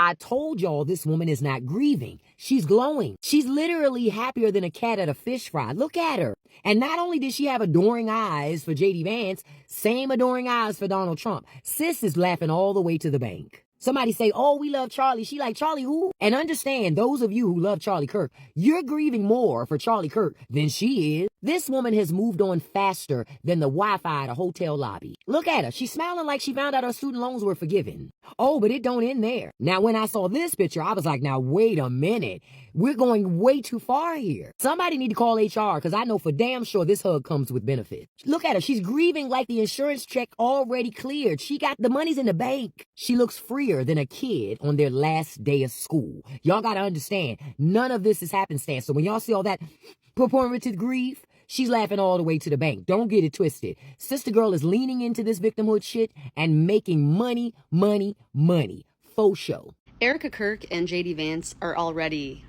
I told y'all this woman is not grieving. She's glowing. She's literally happier than a cat at a fish fry. Look at her. And not only did she have adoring eyes for J.D. Vance, same adoring eyes for Donald Trump. Sis is laughing all the way to the bank. Somebody say, oh, we love Charlie. She like, Charlie who? And understand, those of you who love Charlie Kirk, you're grieving more for Charlie Kirk than she is. This woman has moved on faster than the Wi-Fi at a hotel lobby. Look at her. She's smiling like she found out her student loans were forgiven. Oh, but it don't end there. Now, when I saw this picture, I was like, now, wait a minute. We're going way too far here. Somebody need to call HR because I know for damn sure this hug comes with benefits. Look at her. She's grieving like the insurance check already cleared. She got the money's in the bank. She looks freer than a kid on their last day of school. Y'all got to understand, none of this is happenstance. So when y'all see all that performative grief, she's laughing all the way to the bank. Don't get it twisted. Sister girl is leaning into this victimhood shit and making money, money, money. Faux show. Erica Kirk and J.D. Vance are already,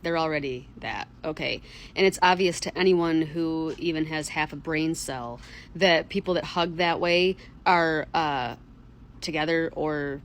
they're already that, okay? And it's obvious to anyone who even has half a brain cell that people that hug that way are together or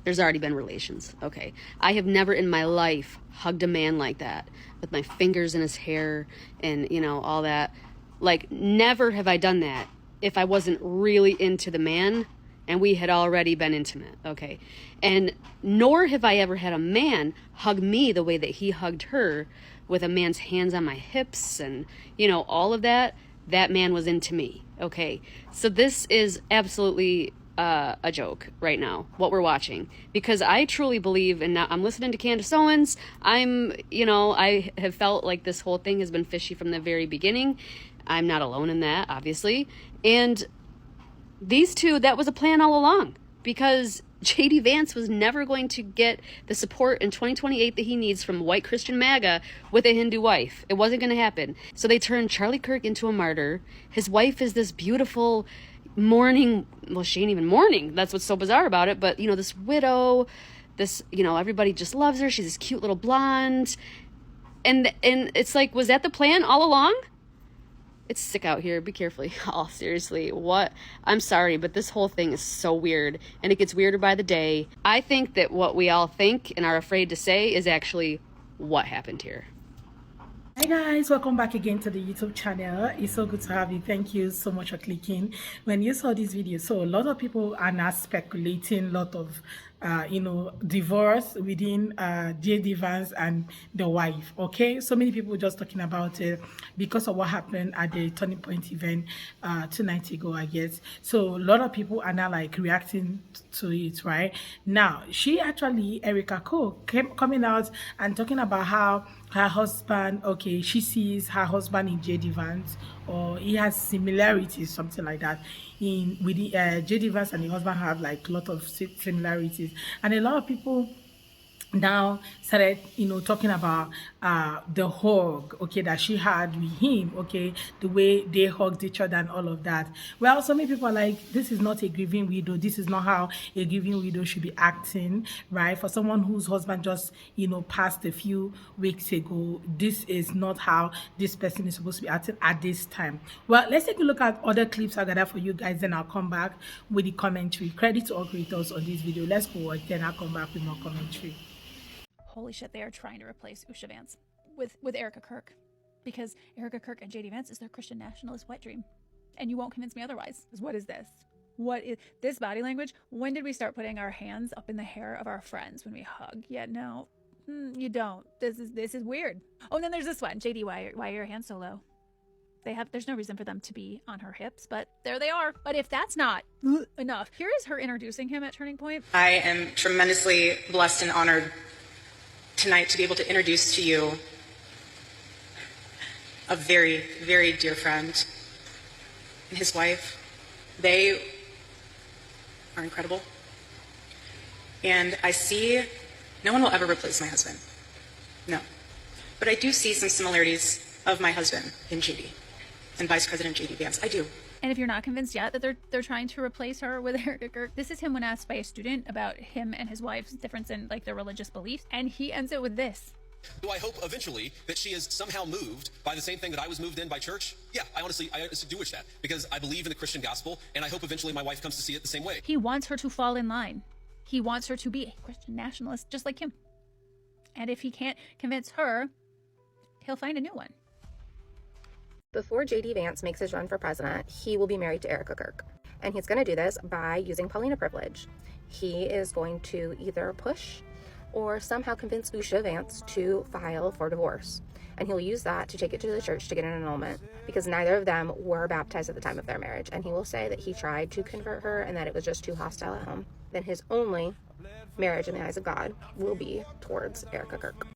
there's already been relations, okay? I have never in my life hugged a man like that with my fingers in his hair and, you know, all that. Like, never have I done that if I wasn't really into the man and we had already been intimate, okay? And nor have I ever had a man hug me the way that he hugged her with a man's hands on my hips and, you know, all of that. That man was into me, okay? So this is absolutely a joke right now, what we're watching, because I truly believe, and now I'm listening to Candace Owens, I have felt like this whole thing has been fishy from the very beginning. I'm not alone in that, obviously. And these two, that was a plan all along, because J.D. Vance was never going to get the support in 2028 that he needs from white Christian MAGA with a Hindu wife. It wasn't going to happen. So they turned Charlie Kirk into a martyr. His wife is this beautiful mourning, well, she ain't even mourning. That's what's so bizarre about it. But, you know, this widow, this, you know, everybody just loves her. She's this cute little blonde. And it's like, was that the plan all along? It's sick out here. Be careful. Oh, seriously. What? I'm sorry, but this whole thing is so weird. And it gets weirder by the day. I think that what we all think and are afraid to say is actually what happened here. Hi guys, welcome back again to the YouTube channel. It's so good to have you. Thank you so much for clicking when you saw this video. So a lot of people are now speculating a lot of divorce within J.D. Vance and the wife. Okay, so many people just talking about it because of what happened at the Turning Point event 2 nights ago, I guess. So a lot of people are now like reacting to it right now. She actually, Erica Kirk, coming out and talking about how her husband, okay, she sees her husband in J.D. Vance, or he has similarities, something like that. With the J.D. Vance and the husband have like a lot of similarities, and a lot of people now started, talking about the hug, okay, that she had with him, okay, the way they hugged each other and all of that. Well, so many people are like, this is not a grieving widow. This is not how a grieving widow should be acting, right? For someone whose husband just, passed a few weeks ago, this is not how this person is supposed to be acting at this time. Well, let's take a look at other clips I got for you guys, then I'll come back with the commentary. Credit to all creators on this video. Let's go watch, then I'll come back with more commentary. Holy shit, they are trying to replace Vance with Erica Kirk, because Erica Kirk and J.D. Vance is their Christian nationalist wet dream. And you won't convince me otherwise. What is this? What is this body language? When did we start putting our hands up in the hair of our friends when we hug? Yeah, no, you don't. This is weird. Oh, and then there's this one. J.D., why are your hands so low? There's no reason for them to be on her hips, but there they are. But if that's not enough, here is her introducing him at Turning Point. I am tremendously blessed and honored tonight to be able to introduce to you a very, very dear friend and his wife. They are incredible. And I see no one will ever replace my husband. No. But I do see some similarities of my husband in J.D. and Vice President J.D. Vance. I do. And if you're not convinced yet that they're trying to replace her with Erica Kirk, this is him when asked by a student about him and his wife's difference in like their religious beliefs, and he ends it with this. Do I hope eventually that she is somehow moved by the same thing that I was moved in by church? Yeah, I honestly do wish that, because I believe in the Christian gospel, and I hope eventually my wife comes to see it the same way. He wants her to fall in line. He wants her to be a Christian nationalist just like him. And if he can't convince her, he'll find a new one. Before J.D. Vance makes his run for president, he will be married to Erica Kirk. And he's going to do this by using Paulina privilege. He is going to either push or somehow convince Wh1te Vance to file for divorce. And he'll use that to take it to the church to get an annulment, because neither of them were baptized at the time of their marriage. And he will say that he tried to convert her and that it was just too hostile at home. Then his only marriage in the eyes of God will be towards Erica Kirk.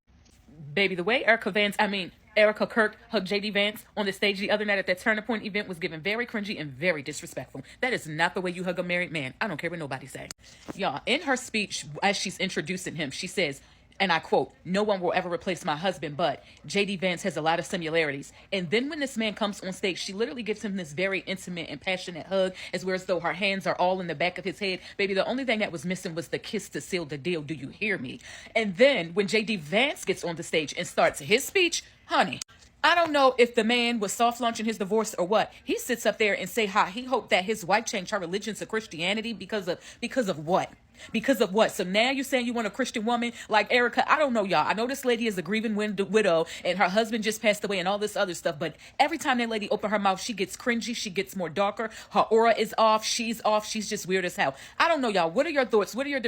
Baby, the way Erica Kirk hugged J.D. Vance on the stage the other night at that Turning Point event was given very cringy and very disrespectful. That is not the way you hug a married man. I don't care what nobody say. Y'all, in her speech, as she's introducing him, she says, and I quote, "No one will ever replace my husband, but J.D. Vance has a lot of similarities." And then when this man comes on stage, she literally gives him this very intimate and passionate hug, as though her hands are all in the back of his head. Baby, the only thing that was missing was the kiss to seal the deal. Do you hear me? And then when J.D. Vance gets on the stage and starts his speech, honey, I don't know if the man was soft launching his divorce or what. He sits up there and say how he hoped that his wife changed her religion to Christianity because of what? Because of what? So now you're saying you want a Christian woman like Erica? I don't know, y'all. I know this lady is a grieving widow and her husband just passed away and all this other stuff. But every time that lady opens her mouth, she gets cringy. She gets more darker. Her aura is off. She's off. She's just weird as hell. I don't know, y'all. What are your thoughts? What are your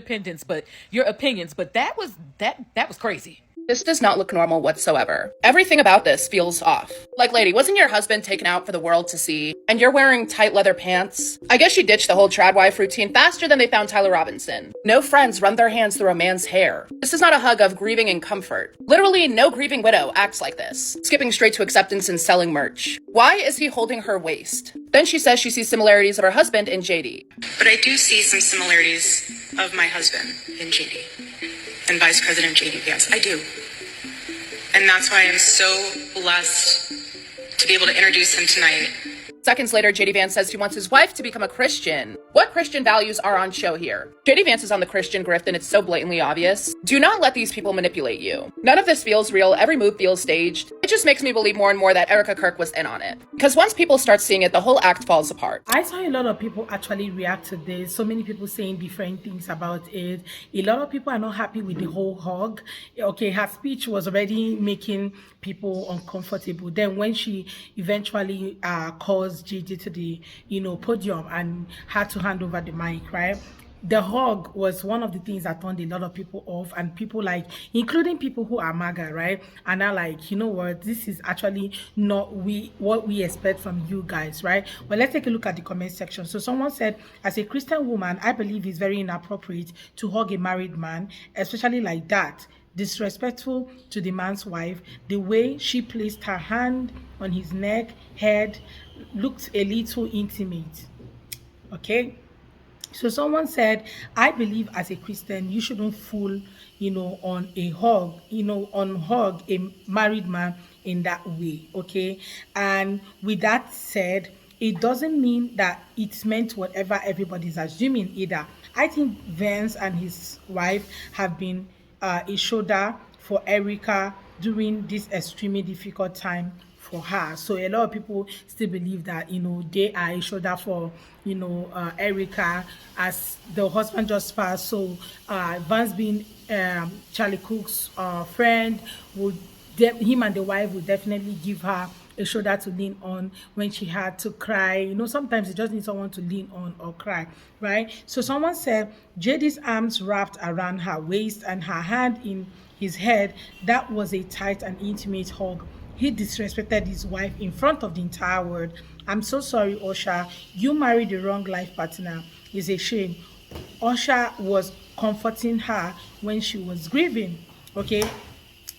your opinions? But that was crazy. This does not look normal whatsoever. Everything about this feels off. Like, lady, wasn't your husband taken out for the world to see? And you're wearing tight leather pants? I guess you ditched the whole trad wife routine faster than they found Tyler Robinson. No friends run their hands through a man's hair. This is not a hug of grieving and comfort. Literally, no grieving widow acts like this. Skipping straight to acceptance and selling merch. Why is he holding her waist? Then she says she sees similarities of her husband in JD. But I do see some similarities of my husband in JD and Vice President JD Vance. I do. And that's why I'm so blessed to be able to introduce him tonight. Seconds later, J.D. Vance says he wants his wife to become a Christian. What Christian values are on show here? J.D. Vance is on the Christian grift and it's so blatantly obvious. Do not let these people manipulate you. None of this feels real. Every move feels staged. It just makes me believe more and more that Erica Kirk was in on it. Because once people start seeing it, the whole act falls apart. I saw a lot of people actually react to this. So many people saying different things about it. A lot of people are not happy with the whole hug. Okay, her speech was already making people uncomfortable. Then when she eventually calls JD to the podium and had to hand over the mic, right? The hug was one of the things that turned a lot of people off, and people including people who are MAGA, right? And are like, you know what, this is actually not what we expect from you guys, right? But let's take a look at the comment section. So someone said, as a Christian woman, I believe it's very inappropriate to hug a married man, especially like that. Disrespectful to the man's wife. The way she placed her hand on his neck, head, looked a little intimate. Okay. So someone said, I believe as a Christian, you shouldn't fool, on a hug, hug a married man in that way. Okay. And with that said, it doesn't mean that it's meant whatever everybody's assuming either. I think Vance and his wife have been a shoulder for Erika during this extremely difficult time for her. So a lot of people still believe that they are a shoulder for Erika, as the husband just passed. So Vance being Charlie Cook's friend, him and the wife would definitely give her a shoulder to lean on when she had to cry. Sometimes you just need someone to lean on or cry, right? So someone said JD's arms wrapped around her waist and her hand in his head. That was a tight and intimate hug. He disrespected his wife in front of the entire world. I'm so sorry, Osha. You married the wrong life partner. It's a shame. Osha was comforting her when she was grieving. Okay?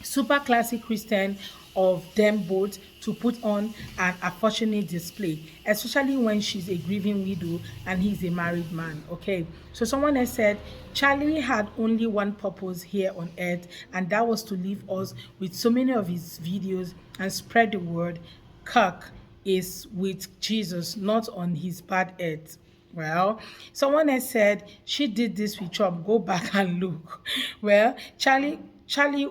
Super classic Christian of them both to put on an unfortunate display, especially when she's a grieving widow and he's a married man. Okay, so someone else said Charlie had only one purpose here on earth, and that was to leave us with so many of his videos and spread the word. Kirk is with Jesus, not on his bad earth. Well, someone else said she did this with Trump. Go back and look. Well, Charlie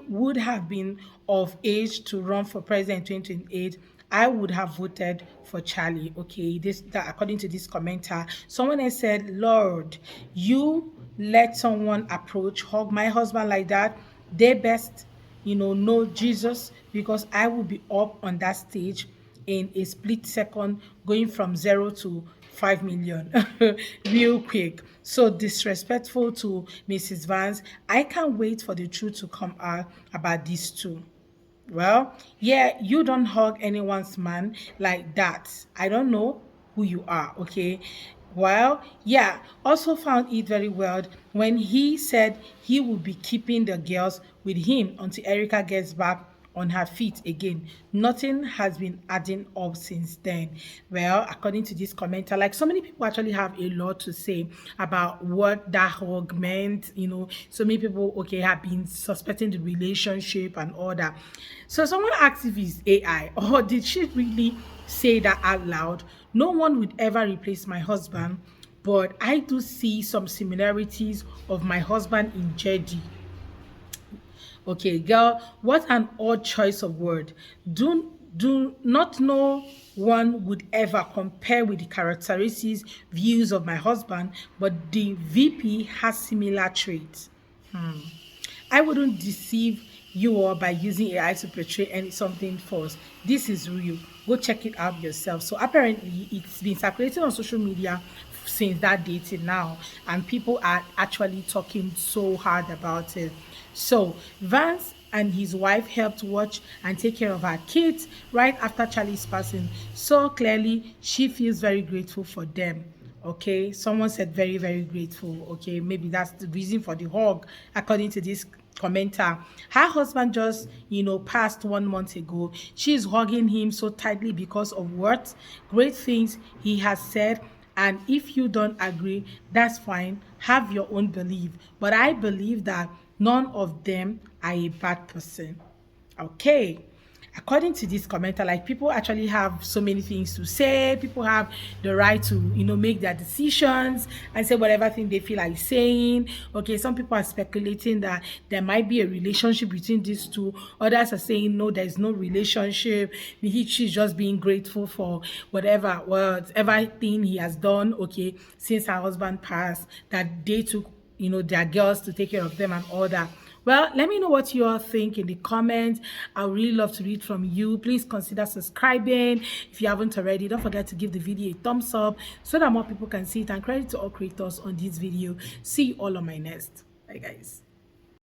would have been of age to run for president in 2028. I would have voted for Charlie. Okay, that according to this commenter. Someone else said, Lord, you let someone approach, hug my husband like that, they best, know Jesus, because I will be up on that stage in a split second, going from 0 to 5 million real quick. So disrespectful to Mrs. Vance. I can't wait for the truth to come out about these two. Well, yeah, you don't hug anyone's man like that. I don't know who you are, okay? Well, yeah, also found it very weird when he said he would be keeping the girls with him until Erica gets back on her feet again. Nothing has been adding up since then. Well, according to this commenter, like so many people actually have a lot to say about what that hug meant. So many people, okay, have been suspecting the relationship and all that. So someone asked if it's AI, or did she really say that out loud? No one would ever replace my husband, but I do see some similarities of my husband in Jedi. Okay, girl, what an odd choice of word. Do not know one would ever compare with the characteristics, views of my husband, but the VP has similar traits. I wouldn't deceive you all by using AI to portray something false. This is real. Go check it out yourself. So apparently, it's been circulating on social media since that day till now, and people are actually talking so hard about it. So Vance and his wife helped watch and take care of her kids right after Charlie's passing. So clearly, she feels very grateful for them. Okay, someone said very, very grateful. Okay, maybe that's the reason for the hug, according to this commenter. Her husband just, passed 1 month ago. She's hugging him so tightly because of what great things he has said. And if you don't agree, that's fine. Have your own belief. But I believe that none of them are a bad person. Okay. According to this commenter, like people actually have so many things to say. People have the right to, make their decisions and say whatever thing they feel like saying. Okay, some people are speculating that there might be a relationship between these two. Others are saying no, there's no relationship. She's just being grateful for whatever thing he has done. Okay, since her husband passed, that they took, their girls to take care of them and all that. Well, let me know what you all think in the comments. I would really love to read from you. Please consider subscribing. If you haven't already, don't forget to give the video a thumbs up so that more people can see it. And credit to all creators on this video. See you all on my next. Bye, guys.